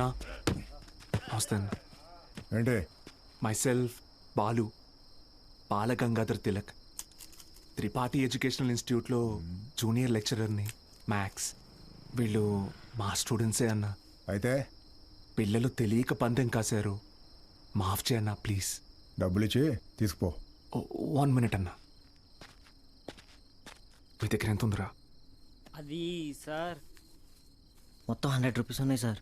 అన్నా వస్తాను. ఏంటి? Myself Balu, Balagangadhar Tilak, Tripathi educational ఇన్స్టిట్యూట్లో జూనియర్ లెక్చరర్ని, మ్యాథ్స్. వీళ్ళు మా స్టూడెంట్సే అన్న. అయితే పిల్లలు తెలియక పందెం కాశారు, మాఫ్ చేయన్నా ప్లీజ్. డబ్బులు ఇచ్చి తీసుకుపో. 1 minute అన్నా. మీ దగ్గర ఎంత ఉందిరా? అది సార్ మొత్తం 100 రూపీస్ ఉన్నాయి సార్.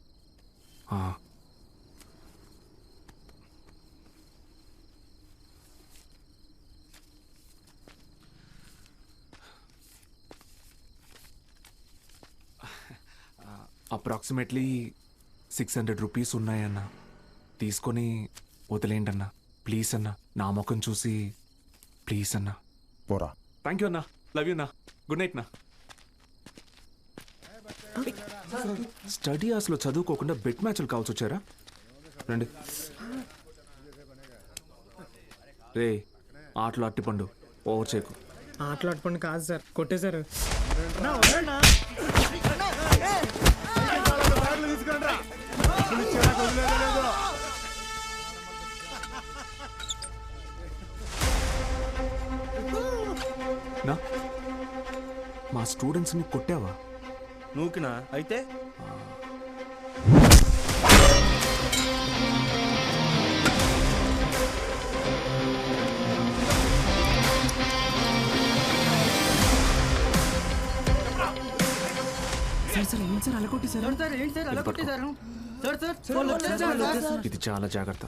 Approximately 600 rupees ఉన్నాయన్నా. తీసుకొని వదిలేయండి అన్నా ప్లీజ్ అన్నా. నా ముఖం చూసి ప్లీజ్ అన్నా. పోరా. థ్యాంక్ యూ అన్నా. లవ్ యూ అన్నా. గుడ్ నైట్ నా. స్టడీ అవర్స్లో చదువుకోకుండా బెట్ మ్యాచ్లు కావాల్సి వచ్చారా? రండి. రే ఆటలు అట్టిపండు, ఓవర్ చేయకు. ఆటలు అట్టిపండు కాదు సార్, కొట్టేశారు. నా మా స్టూడెంట్స్ని కొట్టావా? నూకినా అయితే ఇది చాలా జాగ్రత్త.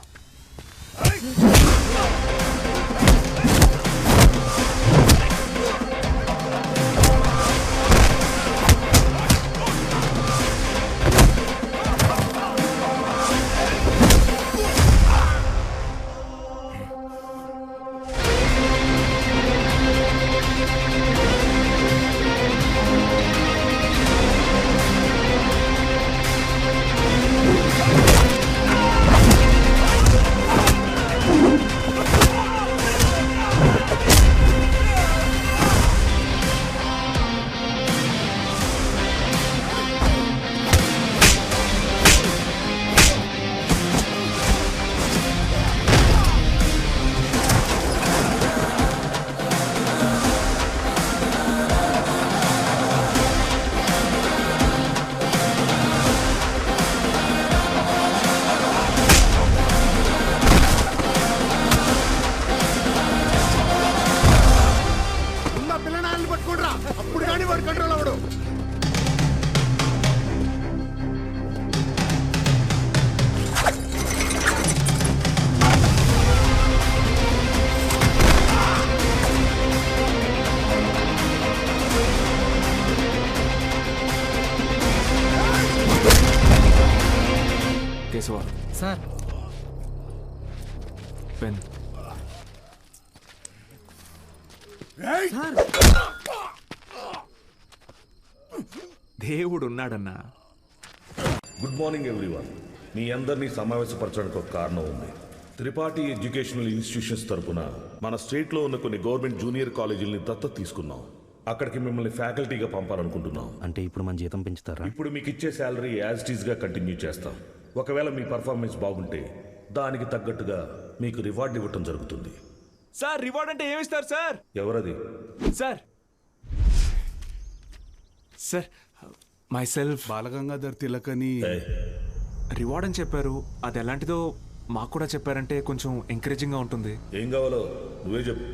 Sir pen. దేవుడు ఉన్నాడన్నా. Good morning everyone. మీ అందరినీ సమావేశపరచడానికి ఒక కారణం ఉంది. త్రిపాఠి ఎడ్యుకేషనల్ ఇన్స్టిట్యూషన్స్ తరపున మన స్టేట్లో ఉన్న కొన్ని గవర్నమెంట్ జూనియర్ కాలేజీలని దత్తత తీసుకున్నాం. అక్కడికి మిమ్మల్ని ఫ్యాకల్టీగా పంపాలనుకుంటున్నాం. అంటే ఇప్పుడు మన జీతం పెంచుతారా? ఇప్పుడు మీకు ఇచ్చే శాలరీ యాజ్ ఇట్ ఈస్గా కంటిన్యూ చేస్తాం. ఒకవేళ మీ పర్ఫార్మెన్స్ బాగుంటే దానికి తగ్గట్టుగా మీకు రివార్డ్ ఇవ్వటం జరుగుతుంది. సార్ రివార్డ్ అంటే ఏమిస్తారు సార్? ఎవరది? Sir sir myself Balagangadhar Tilak అని రివార్డ్ అని చెప్పారు. అది ఎలాంటిదో మాకు కూడా చెప్పారంటే కొంచెం ఎంకరేజింగ్గా ఉంటుంది. ఏం కావాలో నువ్వే చెప్పు.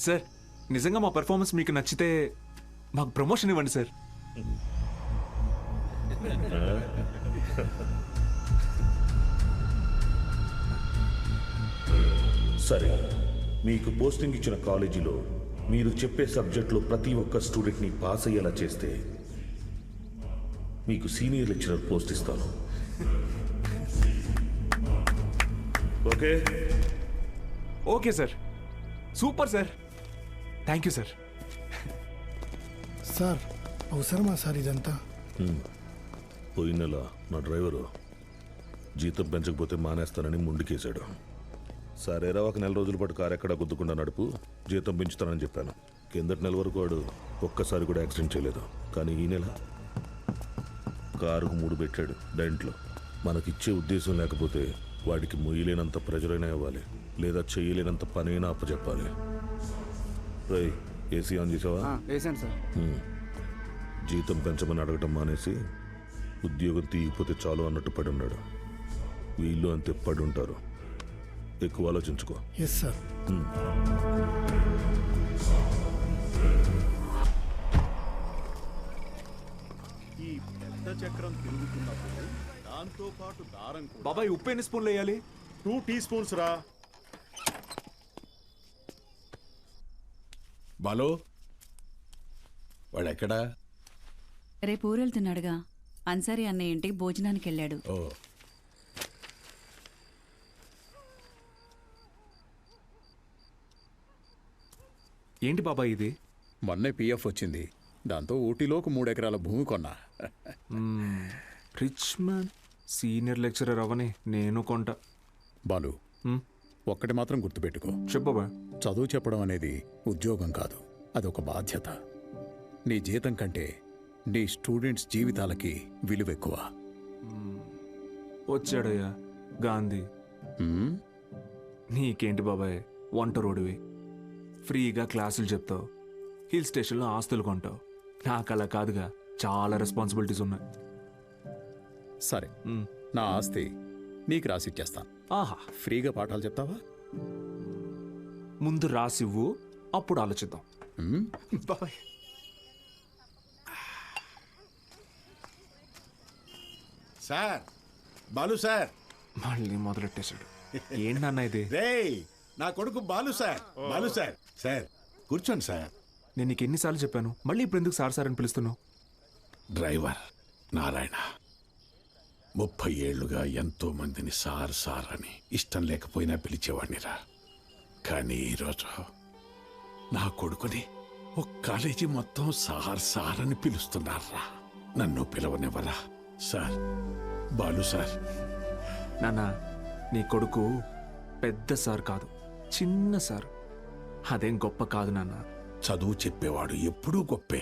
సార్ నిజంగా మా పెర్ఫార్మెన్స్ మీకు నచ్చితే మాకు ప్రమోషన్ ఇవ్వండి సార్. సరే, మీకు పోస్టింగ్ ఇచ్చిన కాలేజీలో మీరు చెప్పే సబ్జెక్టులో ప్రతి ఒక్క స్టూడెంట్ని పాస్ అయ్యేలా చేస్తే మీకు సీనియర్ లెక్చరర్ పోస్ట్ ఇస్తాను. Okay? Okay sir, super sir, thank you sir. Sir అవసరమా సార్ ఇదంతా? పోయిన నెల నా డ్రైవరు జీతం పెంచకపోతే మానేస్తానని ముందుకేశాడు. సరేరా, ఒక నెల రోజుల పాటు కారు ఎక్కడ గుద్దుకుండా నడుపు, జీతం పెంచుతానని చెప్పాను. కిందటి నెల వరకు వాడు ఒక్కసారి కూడా యాక్సిడెంట్ చేయలేదు. కానీ ఈ నెల కారుకు 3 పెట్టాడు దాంట్లో. మనకిచ్చే ఉద్దేశం లేకపోతే వాడికి మొయ్యలేనంత ప్రెజరైనా ఇవ్వాలి, లేదా చేయలేనంత పనైనా అప్పచెప్పాలి. రై, ఏసీ ఆన్ చేసావా? వేసాను సార్. జీతం పెంచమని అడగటం మానేసి ఉద్యోగం తీయకపోతే చాలు అన్నట్టు పడి ఉన్నాడు. వీళ్ళు అంతే పడి ఉంటారు. ఎక్కువ ఆలోచించుకో. Yes sir. ఈ పెద్ద చక్రం తిరుగుతున్నప్పుడు దాంతో పాటు దారం కూడా బాబాయ్ ఉప్పు ఎన్ని స్పూన్లు వేయాలి? 2 టీ స్పూన్స్ రా. బాలు వాడెక్కడా? రేపు ఊరెళ్తున్నాడుగా. అన్సారీ అన్నయ్య ఇంటికి భోజనానికి వెళ్ళాడు. ఓ ఏంటి బాబాయ్ ఇది? మొన్నే పిఎఫ్ వచ్చింది. దాంతో ఊటీలోకి 3 ఎకరాల భూమి కొన్నా. రిచ్ మ్యాన్ సీనియర్ లెక్చరర్ అవని నేను కొంట. బాలు హ్మ్, ఒక్కటి మాత్రం గుర్తుపెట్టుకో, చెప్పు బాబాయ్. చదువు చెప్పడం అనేది ఉద్యోగం కాదు, అదొక బాధ్యత. నీ జీతం కంటే నీ స్టూడెంట్స్ జీవితాలకి విలువ ఎక్కువ. వచ్చాడయ్యా గాంధీ. హ్మ్? నీకేంటి బాబాయ్, వంట రోడివి, ఫ్రీగా క్లాసులు చెప్తావు, హిల్ స్టేషన్లో ఆస్తులు కొంటావు. నాకు అలా కాదుగా, చాలా రెస్పాన్సిబిలిటీస్ ఉన్నాయి. సరే, మ్. నా ఆస్తి నీకు రాసిచ్చేస్తాను. ఆహా, ఫ్రీగా పాఠాలు చెప్తావా? ముందు రాసివ్వు, అప్పుడు ఆలోచిద్దాం. హ్మ్? బాబాయ్ సార్, బాలు సార్. మళ్ళీ మొదలెట్టేశాడు. ఏంటి నాన్న ఇది? రేయ్, నా కొడుకు Balu sir. Balu sir. Sir కూర్చోండి సార్. నేను నీకు ఎన్నిసార్లు చెప్పాను, మళ్ళీ ఇప్పుడు ఎందుకు సార్ సార్ అని పిలుస్తున్నావు? డ్రైవర్ నారాయణ 30 ఏళ్లుగా ఎంతో మందిని సార్ సార్ అని ఇష్టం లేకపోయినా పిలిచేవాడినిరా. కానీ ఈరోజు నా కొడుకుని ఒక కాలేజీ మొత్తం సార్ సార్ అని పిలుస్తున్నారా. నన్ను పిలవనివ్వరా సార్? బాలు సార్. నాన్న, నీ కొడుకు పెద్ద సార్ కాదు, చిన్న సార్. అదేం గొప్ప కాదు నాన్న. చదువు చెప్పేవాడు ఎప్పుడూ గొప్పే.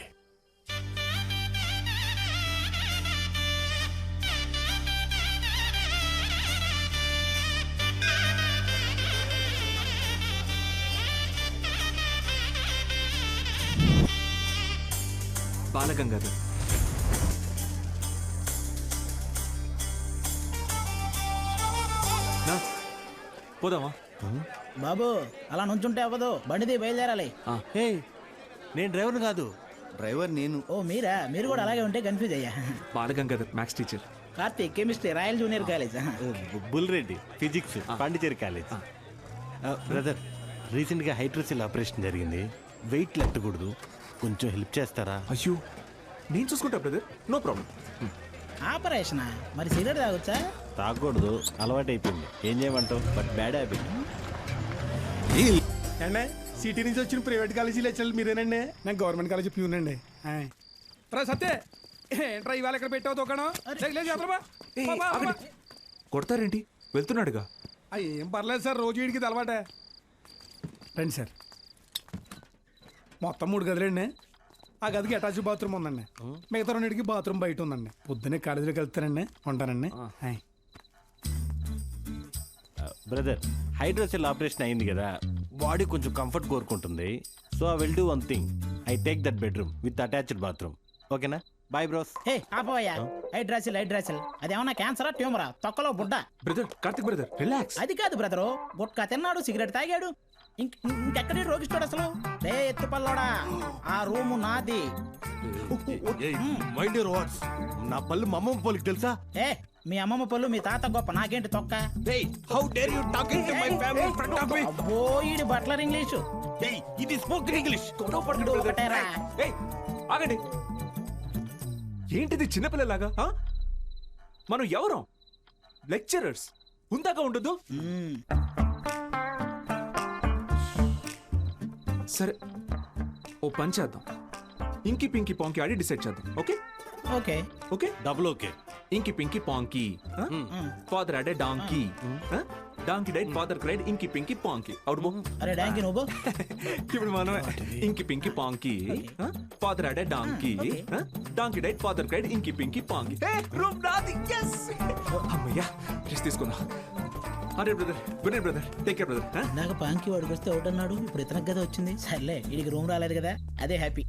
బాలగంగాధర్. నా, పోదామా? బాబు అలా నుంచుంటే అవ్వదు, బండిది బయలుదేరాలి. హే, నేను డ్రైవర్ కాదు. డ్రైవర్ నేను. ఓ మీరా? మీరు కూడా అలాగే ఉంటే కన్ఫ్యూజ్ అయ్యా. Balagangadhar maths teacher. Karthik chemistry, royal junior college. Bulreddy physics, Pondicherry college. Brother, రీసెంట్గా హైడ్రోసిల్ ఆపరేషన్ జరిగింది. వెయిట్ లెట్టకూడదు, కొంచెం హెల్ప్ చేస్తారా? అయ్యో, నేను చూసుకుంటా బ్రదర్, నో ప్రాబ్లం. ఆపరేషనా? మరి సిగరెట్ తాగొచ్చా? తాగకూడదు, అలవాటు అయిపోయింది. ఏం చేయమంటావు? But bad habit. అండి సిటీ నుంచి వచ్చిన ప్రైవేట్ కాలేజీ లెక్చరర్ మీరేనండి? నేను గవర్నమెంట్ కాలేజీ ప్యూన్ అండి. సత్తే ఏంట్రా ఇవాళ ఇక్కడ పెట్టావు దుకాణం? కొడతారేంటి? వెళ్తున్నాడుగా. ఏం పర్లేదు సార్, రోజు వీడికి ఇది అలవాటే. రండి సార్. మొత్తం 3 గదులండి. ఆ గదికి అటాచ్ బాత్రూమ్ ఉందండి. మిగతా 2కి బాత్రూమ్ బయట ఉందండి. పొద్దున్నే కాలేజీలోకి వెళ్తానండి, ఉంటానండి. బ్రదర్, హైడ్రోసిల్ ఆపరేషన్ అయింది కదా, బాడీ కొంచెం కంఫర్ట్ కోరుకుంటుంది. So I will do one thing, I take that bedroom with attached bathroom. ఓకేనా? Bye bros. హే ఆపోయా, హైడ్రాసిల్ అదేమన్నా క్యాన్సరా ట్యూమరా? తొక్కలో బుడ్డ. Brother, Karthik brother, relax. అది కాదు బ్రదరు, గుట్కా తిన్నాడు, సిగరెట్ తాగాడు, ఇంకెక్కడి రోగిస్తాడు అసలు? రే ఎత్తుపల్లోడా, ఆ రూము నాది. Mind your words. నా పళ్ళు మా అమ్మమ్మ పోలికి తెలుసా? ఏ మీ అమ్మమ్మ పళ్ళు మీ తాత గొప్ప, నాకేంటి తొక్క? How dare you talking to my family in front of me? అబ్బో ఈడి బట్లర్ ఇంగ్లీషు. ఇది స్పోకెన్ ఇంగ్లీష్. ఒకటేరా. ఏయ్, ఆగండి. ఏంటిది చిన్నపిల్లలాగా? మనం ఎవరం? లెక్చరర్స్. ఉందాక ఉండదు. సరే, ఓ పని చేద్దాం. ఇంకి పింకి పాంకి ఆడి డిసైడ్ చేద్దాం. Okay okay okay. Double okay. Inky pinky ponky father had a donkey donkey died father cried inky pinky ponky out బో అరే డాంకి నువ్వు ఇప్పుడు మనమే inky pinky ponky father had a donkey donkey died father cried inky pinky ponky room నాది yes అమ్మయ్యా rest తీసుకుందాం అరే brother good night brother take care brother నాకు పాంకి వాడికి వస్తే ఒకటి అన్నాడు ఇప్పుడు ఇతనికి కదా వచ్చింది సర్లే వీడికి రూమ్ రాలేదు కదా అదే హ్యాపీ